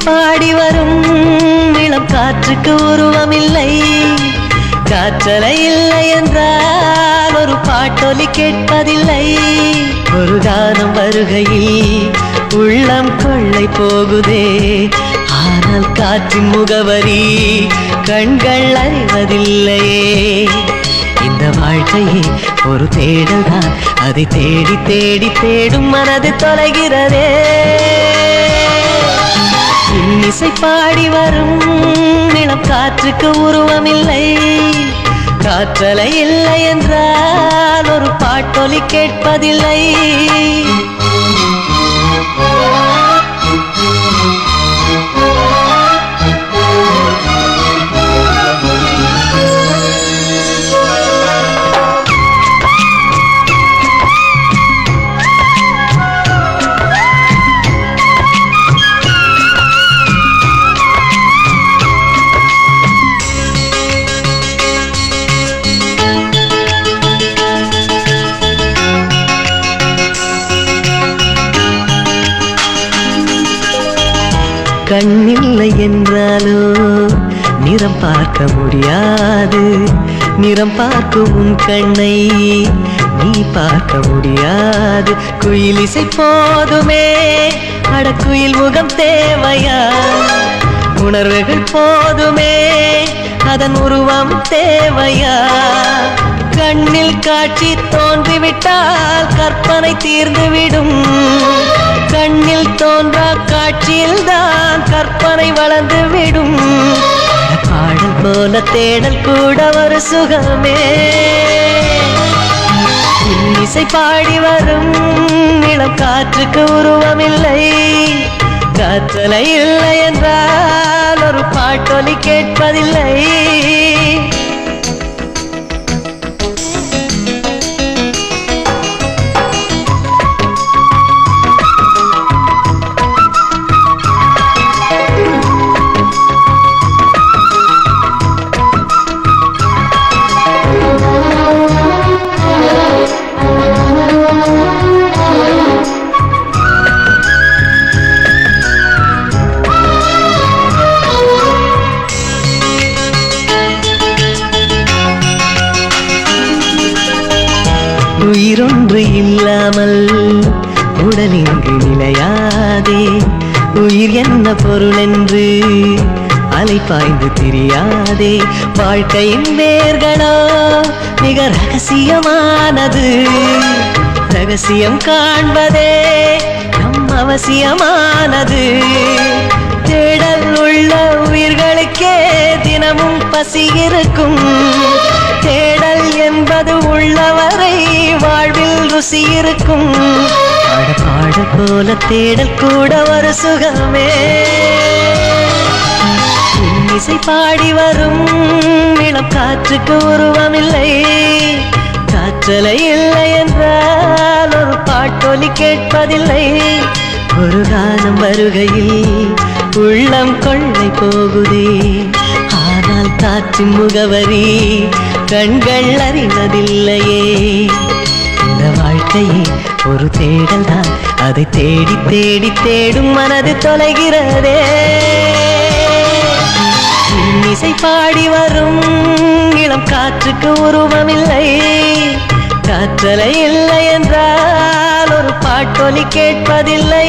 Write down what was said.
பாடி வரும் இளம் காற்றுக்கு உருவமில்லை. காற்றலை இல்லை என்றால் ஒரு பாட்டொலி கேட்பதில்லை. ஒரு கானம் வருகையில் உள்ளம் கொள்ளை போகுதே, ஆனால் காற்றின் முகவரி கண்கள் அறிவதில்லையே. இந்த வாழ்க்கையே ஒரு தேடல் தான், அதை தேடி தேடி தேடும் மனது தொலைகிறதே. இன்னிசை பாடி வரும் இளம் காற்றுக்கு உருவமில்லை. காற்றலை இல்லை என்றால் ஒரு பாட்டொலி கேட்பதில்லை. கண்ணில்லை என்றாலோ நிறம் பார்க்க முடியாது. நிறம் பார்க்கும் உன் கண்ணை நீ பார்க்க முடியாது. குயில் இசை போதுமே, அடக்குயில் முகம் தேவையா? உணர்வுகள் போதுமே, அதன் உருவம் தேவையா? கண்ணில் காட்சி தோன்றிவிட்டால் கற்பனை தீர்ந்துவிடும். கண்ணில் தோன்றா காட்சியில் தான் கற்பனை வளர்ந்து விடும். பாடல் போல தேடல் கூட ஒரு சுகமே. இன்னிசை பாடி வரும் இளம் காற்றுக்கு உருவமில்லை. காற்றலை இல்லை என்றால் ஒரு பாட்டொலி கேட்பதில்லை. உயிரொன்று இல்லாமல் உடல் இங்கு நிலையாதே. உயிர் என்ன பொருள் என்று அலைப்பாய்ந்து தெரியாதே. வாழ்க்கையின் வேர்களோ மிக ரகசியமானது. ரகசியம் காண்பதே நம் அவசியமானது. தேடல் உள்ள உயிர்களுக்கே தினமும் பசி இருக்கும். தேடல் என்பது உள்ளவரை வாழ்வில் ருசி இருக்கும். பாடல் போல தேடல் கூட ஒரு சுகமே. இன்னிசை பாடி வரும் இளம் காற்றுக்கு உருவமில்லை. காற்றலை இல்லை என்றால் ஒரு பாட்டொலி கேட்பதில்லை. ஒரு கானம் வருகையில் உள்ளம் கொள்ளை போகுதே, ஆனால் காற்றின் முகவரி கண்கள் அறிவதில்லையே. இந்த வாழ்க்கையே ஒரு தேடல் தான், அதை தேடி தேடி தேடும் மனது தொலைகிறதே. இன்னிசை பாடி வரும் இளம் காற்றுக்கு உருவமில்லை. காற்றலை இல்லை என்றால் ஒரு பாட்டொலி கேட்பதில்லை.